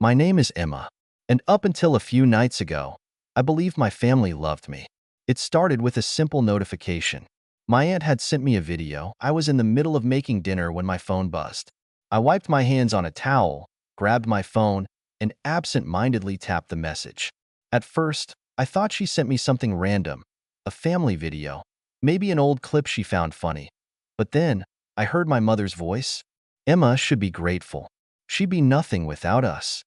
My name is Emma, and up until a few nights ago, I believed my family loved me. It started with a simple notification. My aunt had sent me a video. I was in the middle of making dinner when my phone buzzed. I wiped my hands on a towel, grabbed my phone, and absent-mindedly tapped the message. At first, I thought she sent me something random, a family video, maybe an old clip she found funny. But then, I heard my mother's voice. Emma should be grateful. She'd be nothing without us.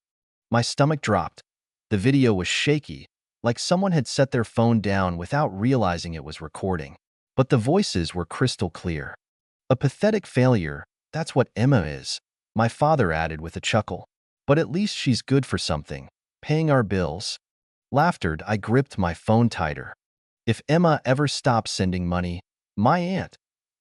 My stomach dropped. The video was shaky, like someone had set their phone down without realizing it was recording. But the voices were crystal clear. A pathetic failure, that's what Emma is, my father added with a chuckle. But at least she's good for something, paying our bills. Laughter, I gripped my phone tighter. If Emma ever stops sending money, my aunt,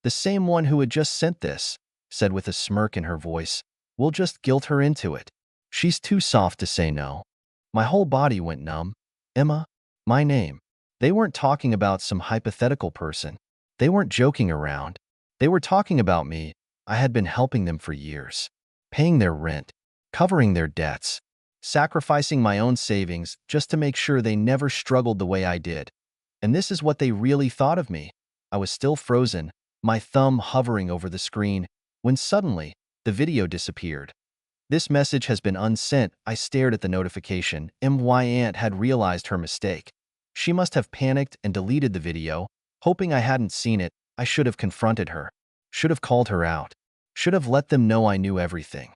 the same one who had just sent this, said with a smirk in her voice, we'll just guilt her into it. She's too soft to say no. My whole body went numb. Emma, my name. They weren't talking about some hypothetical person. They weren't joking around. They were talking about me. I had been helping them for years, paying their rent, covering their debts, sacrificing my own savings just to make sure they never struggled the way I did. And this is what they really thought of me. I was still frozen, my thumb hovering over the screen, when suddenly, the video disappeared. This message has been unsent. I stared at the notification. My aunt had realized her mistake. She must have panicked and deleted the video, hoping I hadn't seen it. I should have confronted her, should have called her out, should have let them know I knew everything.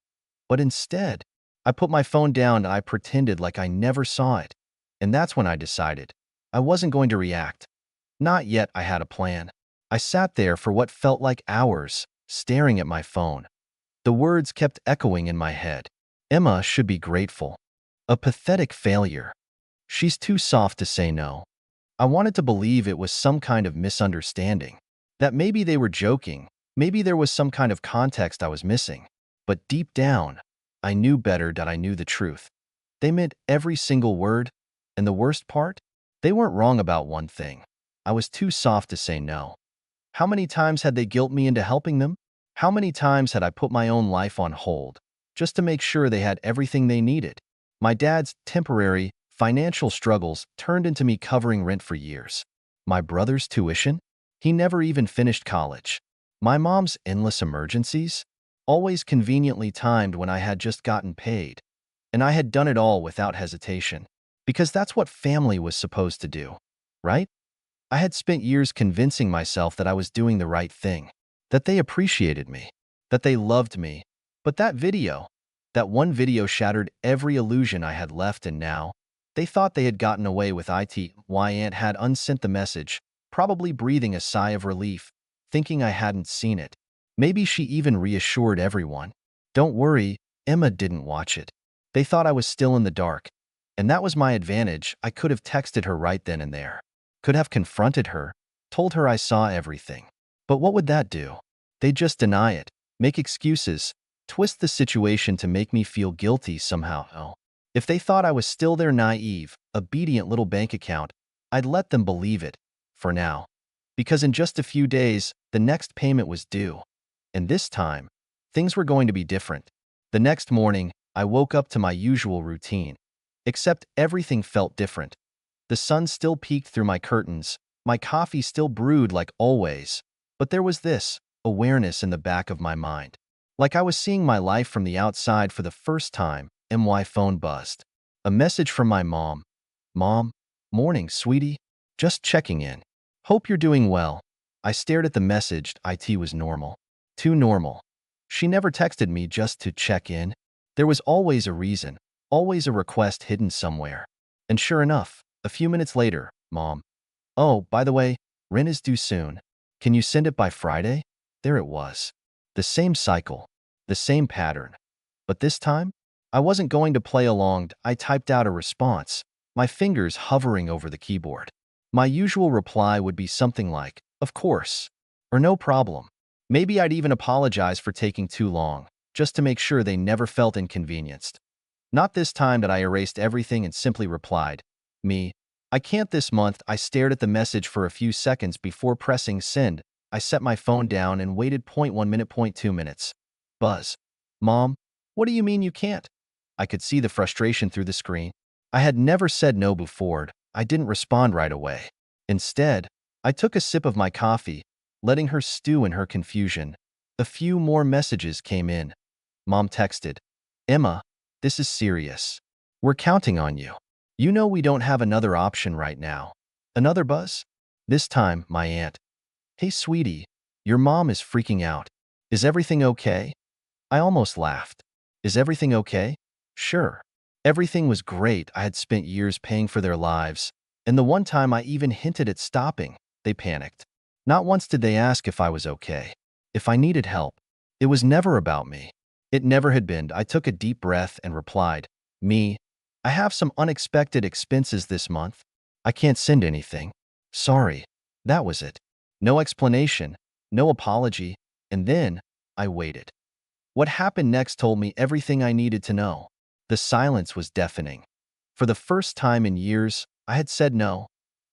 But instead, I put my phone down and I pretended like I never saw it. And that's when I decided I wasn't going to react. Not yet. I had a plan. I sat there for what felt like hours, staring at my phone. The words kept echoing in my head. Emma should be grateful. A pathetic failure. She's too soft to say no. I wanted to believe it was some kind of misunderstanding. That maybe they were joking. Maybe there was some kind of context I was missing. But deep down, I knew better that I knew the truth. They meant every single word. And the worst part? They weren't wrong about one thing. I was too soft to say no. How many times had they guilt me into helping them? How many times had I put my own life on hold, just to make sure they had everything they needed? My dad's temporary financial struggles turned into me covering rent for years. My brother's tuition? He never even finished college. My mom's endless emergencies? Always conveniently timed when I had just gotten paid. And I had done it all without hesitation. Because that's what family was supposed to do, right? I had spent years convincing myself that I was doing the right thing, that they appreciated me, that they loved me. But that one video shattered every illusion I had left, and now, they thought they had gotten away with it. My aunt had unsent the message, probably breathing a sigh of relief, thinking I hadn't seen it. Maybe she even reassured everyone. Don't worry, Emma didn't watch it. They thought I was still in the dark. And that was my advantage. I could have texted her right then and there. Could have confronted her, told her I saw everything. But what would that do? They'd just deny it, make excuses, twist the situation to make me feel guilty somehow. Oh. If they thought I was still their naive, obedient little bank account, I'd let them believe it, for now. Because in just a few days, the next payment was due. And this time, things were going to be different. The next morning, I woke up to my usual routine. Except everything felt different. The sun still peeked through my curtains, my coffee still brewed like always, but there was this awareness in the back of my mind. Like I was seeing my life from the outside for the first time. My phone buzzed. A message from my mom. Mom, morning, sweetie. Just checking in. Hope you're doing well. I stared at the message. It was normal. Too normal. She never texted me just to check in. There was always a reason, always a request hidden somewhere. And sure enough, a few minutes later, Mom. Oh, by the way, rent is due soon. Can you send it by Friday? There it was. The same cycle, the same pattern. But this time, I wasn't going to play along. I typed out a response, my fingers hovering over the keyboard. My usual reply would be something like, of course, or no problem. Maybe I'd even apologize for taking too long, just to make sure they never felt inconvenienced. Not this time. That I erased everything and simply replied, me. I can't this month. I stared at the message for a few seconds before pressing send. I set my phone down and waited. 1 minute, 2 minutes. Buzz. Mom, what do you mean you can't? I could see the frustration through the screen. I had never said no before. I didn't respond right away. Instead, I took a sip of my coffee, letting her stew in her confusion. A few more messages came in. Mom texted, "Emma, this is serious. We're counting on you. You know we don't have another option right now." Another buzz? This time, my aunt. "Hey, sweetie, your mom is freaking out. Is everything okay?" I almost laughed. "Is everything okay?" Sure. Everything was great. I had spent years paying for their lives, and the one time I even hinted at stopping, they panicked. Not once did they ask if I was okay, if I needed help. It was never about me. It never had been. I took a deep breath and replied, "Me, I have some unexpected expenses this month. I can't send anything. Sorry." That was it. No explanation, no apology, and then I waited. What happened next told me everything I needed to know. The silence was deafening. For the first time in years, I had said no,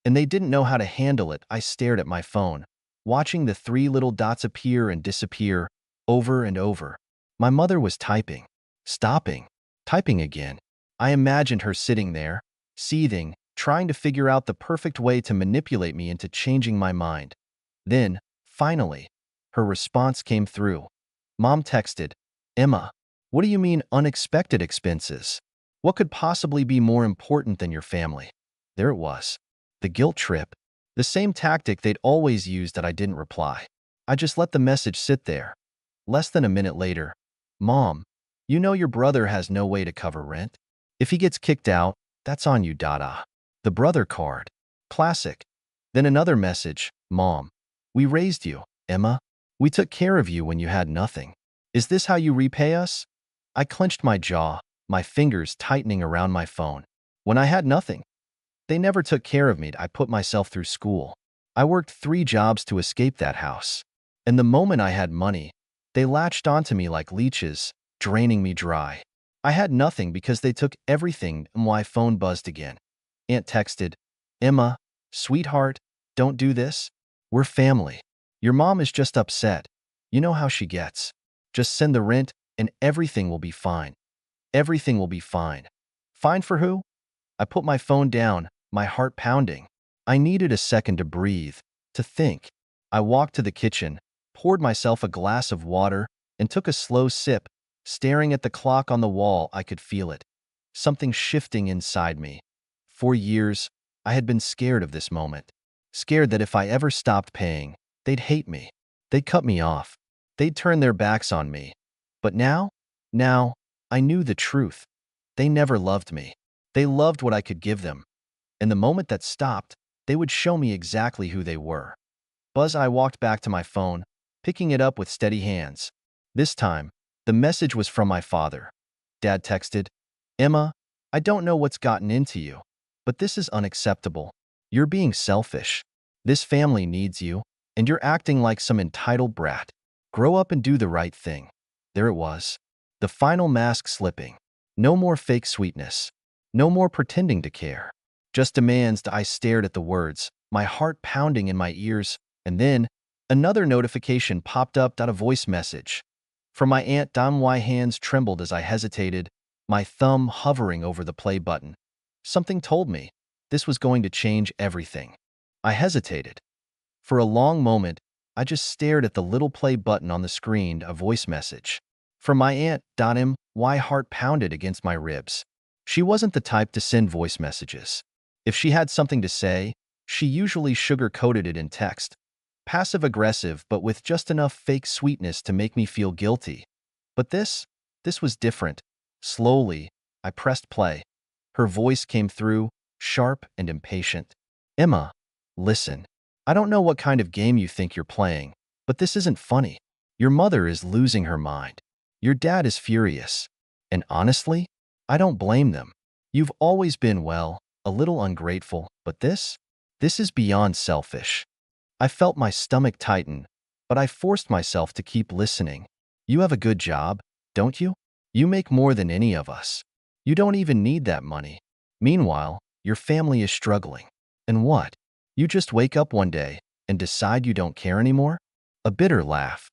and they didn't know how to handle it. I stared at my phone, watching the three little dots appear and disappear over and over. My mother was typing, stopping, typing again. I imagined her sitting there, seething, trying to figure out the perfect way to manipulate me into changing my mind. Then, finally, her response came through. Mom texted, "Emma, what do you mean unexpected expenses? What could possibly be more important than your family?" There it was. The guilt trip. The same tactic they'd always used that I didn't reply. I just let the message sit there. Less than a minute later, "Mom, you know your brother has no way to cover rent. If he gets kicked out, that's on you, dada." The brother card. Classic. Then another message, "Mom, we raised you, Emma. We took care of you when you had nothing. Is this how you repay us?" I clenched my jaw, my fingers tightening around my phone. When I had nothing, they never took care of me. I put myself through school. I worked 3 jobs to escape that house. And the moment I had money, they latched onto me like leeches, draining me dry. I had nothing because they took everything. My phone buzzed again. Aunt texted, "Emma, sweetheart, don't do this. We're family. Your mom is just upset. You know how she gets. Just send the rent and everything will be fine." Everything will be fine. Fine for who? I put my phone down, my heart pounding. I needed a second to breathe, to think. I walked to the kitchen, poured myself a glass of water, and took a slow sip. Staring at the clock on the wall, I could feel it. Something shifting inside me. For years, I had been scared of this moment. Scared that if I ever stopped paying, they'd hate me. They'd cut me off. They'd turn their backs on me. But now, I knew the truth. They never loved me. They loved what I could give them. And the moment that stopped, they would show me exactly who they were. I walked back to my phone, picking it up with steady hands. This time, the message was from my father. Dad texted, "Emma, I don't know what's gotten into you, but this is unacceptable. You're being selfish. This family needs you, and you're acting like some entitled brat. Grow up and do the right thing." There it was. The final mask slipping. No more fake sweetness. No more pretending to care. Just demands. I stared at the words, my heart pounding in my ears, and then another notification popped up. A voice message. From my aunt. My hands trembled as I hesitated, my thumb hovering over the play button. Something told me this was going to change everything. I hesitated. For a long moment, I just stared at the little play button on the screen. A voice message. From my aunt. My heart pounded against my ribs. She wasn't the type to send voice messages. If she had something to say, she usually sugar-coated it in text. Passive-aggressive, but with just enough fake sweetness to make me feel guilty. But this was different. Slowly, I pressed play. Her voice came through, sharp and impatient. "Emma, listen. I don't know what kind of game you think you're playing, but this isn't funny. Your mother is losing her mind. Your dad is furious. And honestly, I don't blame them. You've always been, well, a little ungrateful, but this is beyond selfish." I felt my stomach tighten, but I forced myself to keep listening. "You have a good job, don't you? You make more than any of us. You don't even need that money. Meanwhile, your family is struggling. And what? You just wake up one day and decide you don't care anymore?" A bitter laugh.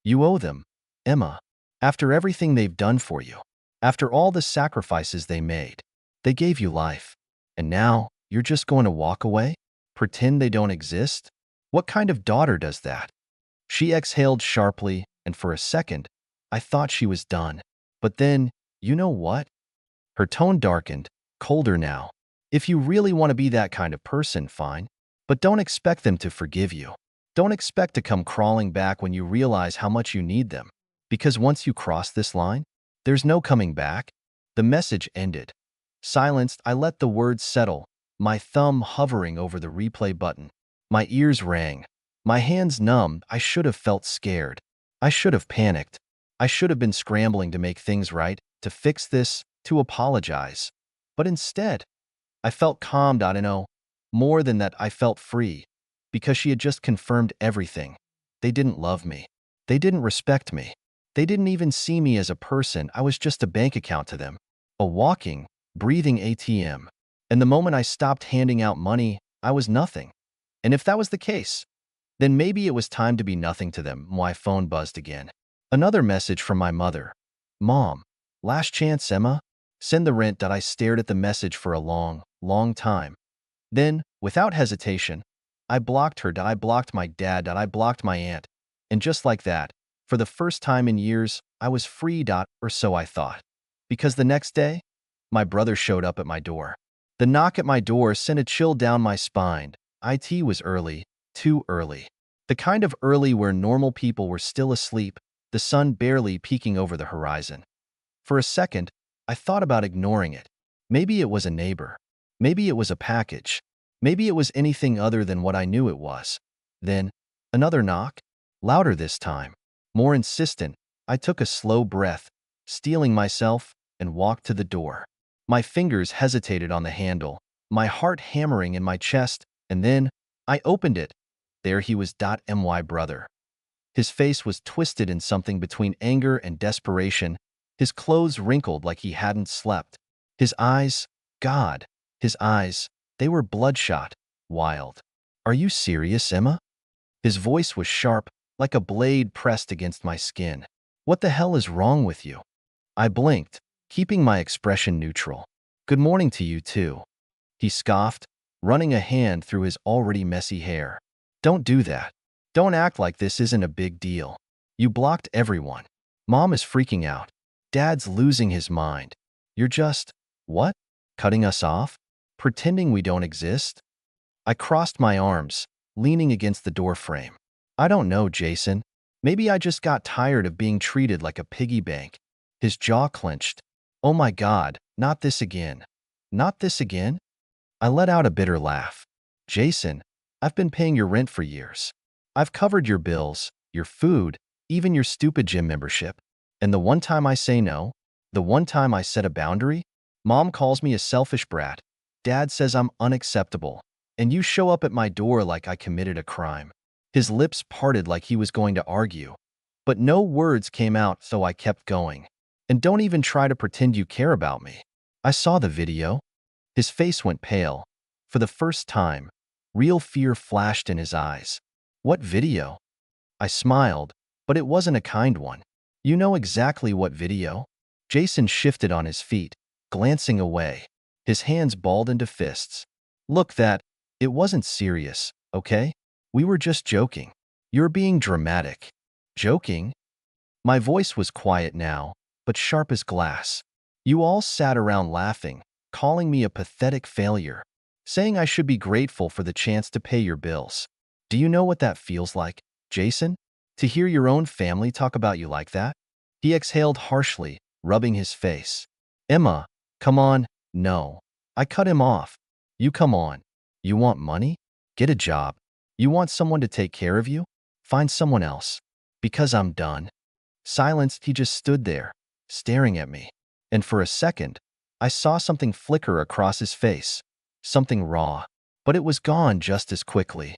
"You owe them, Emma. After everything they've done for you. After all the sacrifices they made, they gave you life. And now, you're just going to walk away? Pretend they don't exist? What kind of daughter does that? She exhaled sharply, and for a second, I thought she was done. But then, you know what? Her tone darkened, colder now. If you really want to be that kind of person, fine. But don't expect them to forgive you. Don't expect to come crawling back when you realize how much you need them. Because once you cross this line, there's no coming back. The message ended. Silenced, I let the words settle, my thumb hovering over the replay button. My ears rang. My hands numbed. I should have felt scared. I should have panicked. I should have been scrambling to make things right, to fix this, to apologize. But instead, I felt calmed. I don't know. More than that, I felt free. Because she had just confirmed everything. They didn't love me. They didn't respect me. They didn't even see me as a person. I was just a bank account to them. A walking, breathing ATM. And the moment I stopped handing out money, I was nothing. And if that was the case, then maybe it was time to be nothing to them. My phone buzzed again. Another message from my mother. Mom, last chance, Emma. Send the rent. I stared at the message for a long, long time. Then, without hesitation, I blocked her. I blocked my dad. I blocked my aunt. And just like that, for the first time in years, I was free. Or so I thought. Because the next day, my brother showed up at my door. The knock at my door sent a chill down my spine. It was early, too early. The kind of early where normal people were still asleep, the sun barely peeking over the horizon. For a second, I thought about ignoring it. Maybe it was a neighbor. Maybe it was a package. Maybe it was anything other than what I knew it was. Then, another knock, louder this time, more insistent. I took a slow breath, steeling myself, and walked to the door. My fingers hesitated on the handle, my heart hammering in my chest, and then I opened it. There he was. My brother. His face was twisted in something between anger and desperation, his clothes wrinkled like he hadn't slept. His eyes, God, his eyes, they were bloodshot, wild. Are you serious, Emma? His voice was sharp, like a blade pressed against my skin. What the hell is wrong with you? I blinked, keeping my expression neutral. Good morning to you too. He scoffed, running a hand through his already messy hair. Don't do that. Don't act like this isn't a big deal. You blocked everyone. Mom is freaking out. Dad's losing his mind. You're just, what? Cutting us off? Pretending we don't exist? I crossed my arms, leaning against the doorframe. I don't know, Jason. Maybe I just got tired of being treated like a piggy bank. His jaw clenched. Oh my God, not this again. Not this again? I let out a bitter laugh. Jason, I've been paying your rent for years. I've covered your bills, your food, even your stupid gym membership. And the one time I say no, the one time I set a boundary, Mom calls me a selfish brat. Dad says I'm unacceptable. And you show up at my door like I committed a crime. His lips parted like he was going to argue. But no words came out, so I kept going. And don't even try to pretend you care about me. I saw the video. His face went pale. For the first time, real fear flashed in his eyes. What video? I smiled, but it wasn't a kind one. You know exactly what video? Jason shifted on his feet, glancing away. His hands balled into fists. Look, it wasn't serious, okay? We were just joking. You're being dramatic. Joking? My voice was quiet now, but sharp as glass. You all sat around laughing, calling me a pathetic failure, saying I should be grateful for the chance to pay your bills. Do you know what that feels like, Jason? To hear your own family talk about you like that? He exhaled harshly, rubbing his face. Emma, come on. No. I cut him off. You come on. You want money? Get a job. You want someone to take care of you? Find someone else. Because I'm done. Silenced, he just stood there, staring at me. And for a second, I saw something flicker across his face. Something raw. But it was gone just as quickly.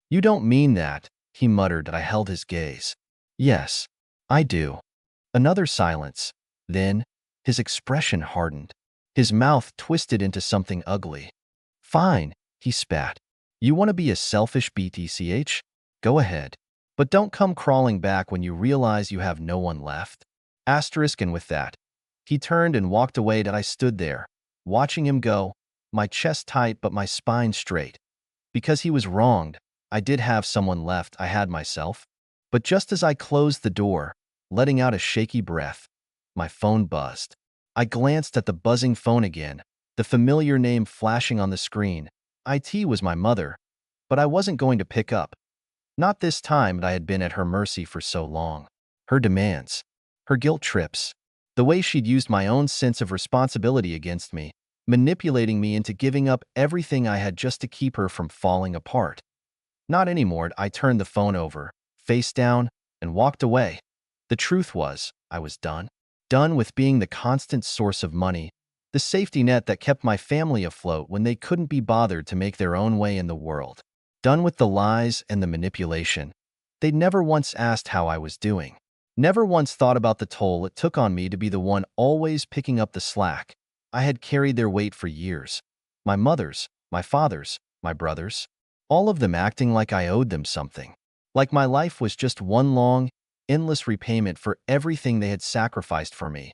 You don't mean that, he muttered. I held his gaze. Yes, I do. Another silence. Then, his expression hardened. His mouth twisted into something ugly. Fine, he spat. You want to be a selfish BTCH? Go ahead. But don't come crawling back when you realize you have no one left. Asterisk, and with that, He turned and walked away, and I stood there, watching him go, my chest tight but my spine straight. Because he was wronged, I did have someone left. I had myself. But just as I closed the door, letting out a shaky breath, my phone buzzed. I glanced at the buzzing phone again, the familiar name flashing on the screen. It was my mother, but I wasn't going to pick up. Not this time. I had been at her mercy for so long. Her demands, her guilt trips, the way she'd used my own sense of responsibility against me, manipulating me into giving up everything I had just to keep her from falling apart. Not anymore. I turned the phone over, face down, and walked away. The truth was, I was done. Done with being the constant source of money, the safety net that kept my family afloat when they couldn't be bothered to make their own way in the world. Done with the lies and the manipulation. They'd never once asked how I was doing. Never once thought about the toll it took on me to be the one always picking up the slack. I had carried their weight for years. My mother's, my father's, my brother's, all of them acting like I owed them something. Like my life was just one long, endless repayment for everything they had sacrificed for me.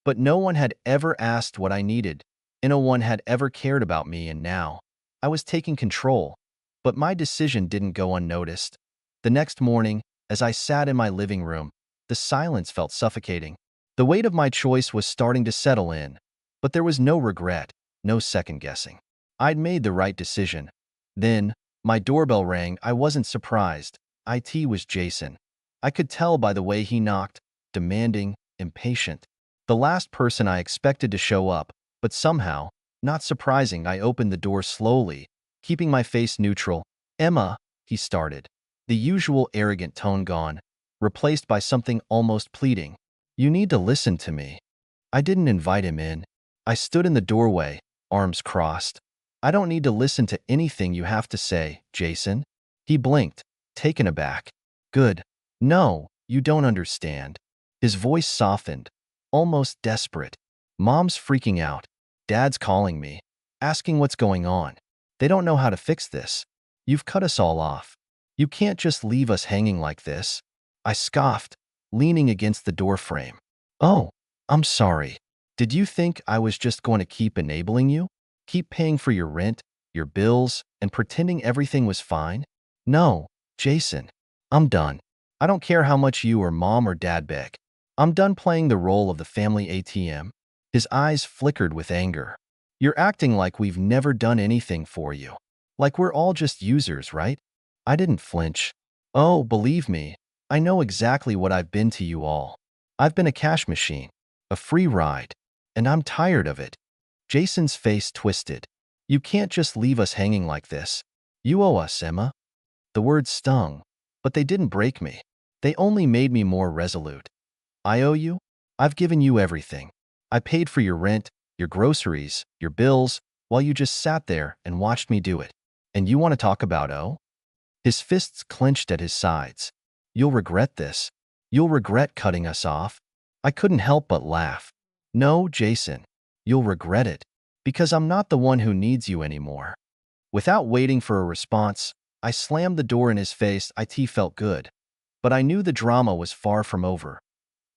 But no one had ever asked what I needed, and no one had ever cared about me, and now I was taking control. But my decision didn't go unnoticed. The next morning, as I sat in my living room, the silence felt suffocating. The weight of my choice was starting to settle in, but there was no regret, no second guessing. I'd made the right decision. Then, my doorbell rang. I wasn't surprised. It was Jason. I could tell by the way he knocked, demanding, impatient. The last person I expected to show up, but somehow, not surprising, I opened the door slowly, keeping my face neutral. "Emma," he started, the usual arrogant tone gone, replaced by something almost pleading. "You need to listen to me." I didn't invite him in. I stood in the doorway, arms crossed. "I don't need to listen to anything you have to say, Jason." He blinked, taken aback. "Good. No, you don't understand." His voice softened, almost desperate. "Mom's freaking out. Dad's calling me, asking what's going on. They don't know how to fix this. You've cut us all off. You can't just leave us hanging like this." I scoffed, leaning against the doorframe. "Oh, I'm sorry. Did you think I was just going to keep enabling you? Keep paying for your rent, your bills, and pretending everything was fine? No, Jason. I'm done. I don't care how much you or mom or dad beg. I'm done playing the role of the family ATM." His eyes flickered with anger. "You're acting like we've never done anything for you. Like we're all just users, right?" I didn't flinch. "Oh, believe me, I know exactly what I've been to you all. I've been a cash machine, a free ride, and I'm tired of it." Jason's face twisted. "You can't just leave us hanging like this. You owe us, Emma." The words stung, but they didn't break me. They only made me more resolute. "I owe you? I've given you everything. I paid for your rent, your groceries, your bills, while you just sat there and watched me do it. And you want to talk about oh?" His fists clenched at his sides. "You'll regret this. You'll regret cutting us off." I couldn't help but laugh. "No, Jason, you'll regret it. Because I'm not the one who needs you anymore." Without waiting for a response, I slammed the door in his face. It felt good. But I knew the drama was far from over.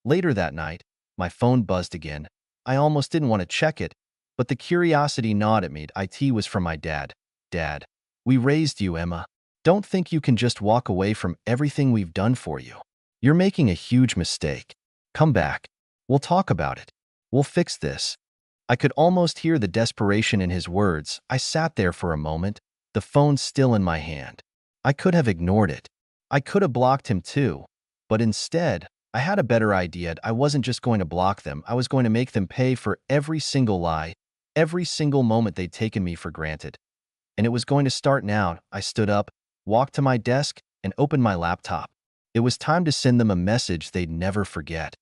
Later that night, my phone buzzed again. I almost didn't want to check it, but the curiosity gnawed at me. It was from my dad. "Dad, we raised you, Emma. Don't think you can just walk away from everything we've done for you. You're making a huge mistake. Come back. We'll talk about it. We'll fix this." I could almost hear the desperation in his words. I sat there for a moment, the phone still in my hand. I could have ignored it. I could have blocked him too. But instead, I had a better idea. I wasn't just going to block them. I was going to make them pay for every single lie, every single moment they'd taken me for granted. And it was going to start now. I stood up, walked to my desk, and opened my laptop. It was time to send them a message they'd never forget.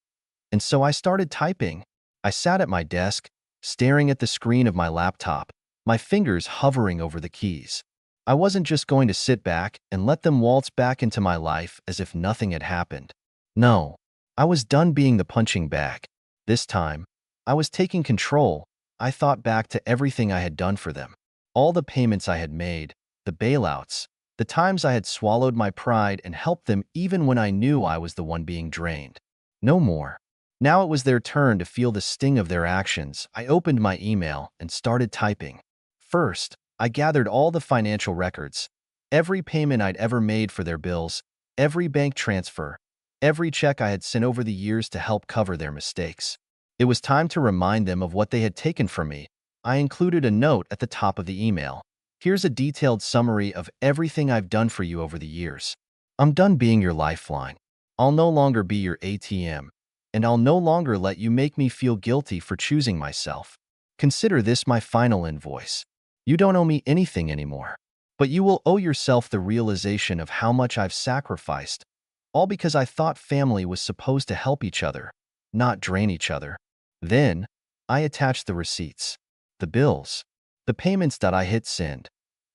And so I started typing. I sat at my desk, staring at the screen of my laptop, my fingers hovering over the keys. I wasn't just going to sit back and let them waltz back into my life as if nothing had happened. No, I was done being the punching bag. This time, I was taking control. I thought back to everything I had done for them. All the payments I had made, the bailouts, the times I had swallowed my pride and helped them even when I knew I was the one being drained. No more. Now it was their turn to feel the sting of their actions. I opened my email and started typing. First, I gathered all the financial records, every payment I'd ever made for their bills, every bank transfer, every check I had sent over the years to help cover their mistakes. It was time to remind them of what they had taken from me. I included a note at the top of the email. Here's a detailed summary of everything I've done for you over the years. I'm done being your lifeline. I'll no longer be your ATM, and I'll no longer let you make me feel guilty for choosing myself. Consider this my final invoice. You don't owe me anything anymore, but you will owe yourself the realization of how much I've sacrificed, all because I thought family was supposed to help each other, not drain each other. Then, I attached the receipts, the bills, the payments that I hit send.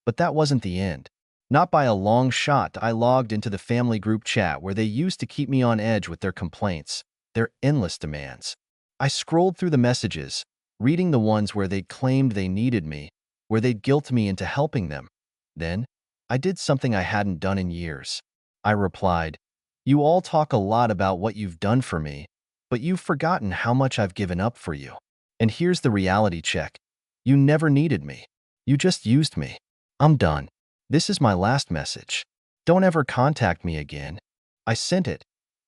But that wasn't the end. Not by a long shot. I logged into the family group chat where they used to keep me on edge with their complaints, their endless demands. I scrolled through the messages, reading the ones where they'd claimed they needed me, where they'd guilt me into helping them. Then, I did something I hadn't done in years. I replied, "You all talk a lot about what you've done for me, but you've forgotten how much I've given up for you. And here's the reality check. You never needed me. You just used me. I'm done. This is my last message. Don't ever contact me again." I sent it.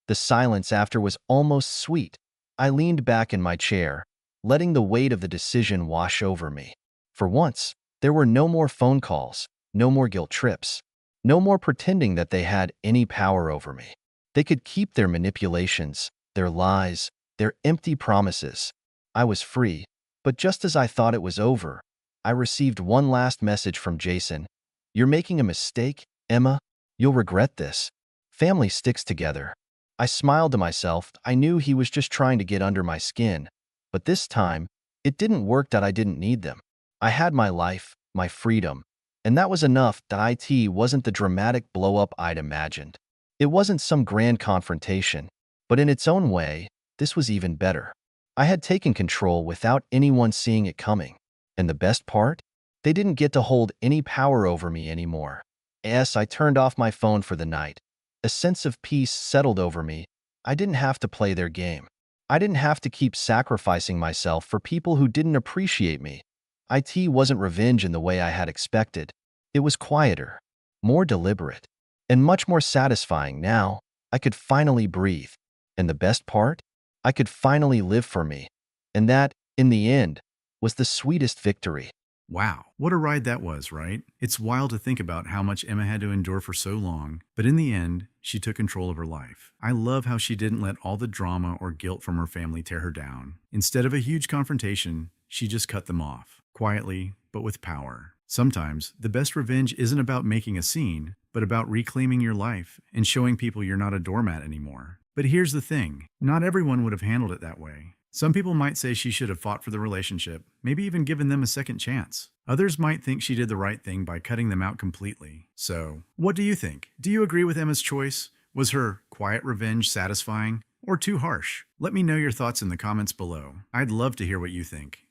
The silence after was almost sweet. I leaned back in my chair, letting the weight of the decision wash over me. For once, there were no more phone calls, no more guilt trips, no more pretending that they had any power over me. They could keep their manipulations, their lies, their empty promises. I was free, but just as I thought it was over, I received one last message from Jason. "You're making a mistake, Emma. You'll regret this. Family sticks together." I smiled to myself. I knew he was just trying to get under my skin. But this time, it didn't work that I didn't need them. I had my life, my freedom, and that was enough. That IT wasn't the dramatic blow-up I'd imagined. It wasn't some grand confrontation, but in its own way, this was even better. I had taken control without anyone seeing it coming. And the best part? They didn't get to hold any power over me anymore. Yes, I turned off my phone for the night. A sense of peace settled over me. I didn't have to play their game. I didn't have to keep sacrificing myself for people who didn't appreciate me. IT wasn't revenge in the way I had expected. It was quieter, more deliberate, and much more satisfying. Now, I could finally breathe. And the best part? I could finally live for me. And that, in the end, was the sweetest victory. Wow, what a ride that was, right? It's wild to think about how much Emma had to endure for so long, but in the end, she took control of her life. I love how she didn't let all the drama or guilt from her family tear her down. Instead of a huge confrontation, she just cut them off, quietly, but with power. Sometimes, the best revenge isn't about making a scene, but about reclaiming your life and showing people you're not a doormat anymore. But here's the thing, not everyone would have handled it that way. Some people might say she should have fought for the relationship, maybe even given them a second chance. Others might think she did the right thing by cutting them out completely. So, what do you think? Do you agree with Emma's choice? Was her quiet revenge satisfying or too harsh? Let me know your thoughts in the comments below. I'd love to hear what you think.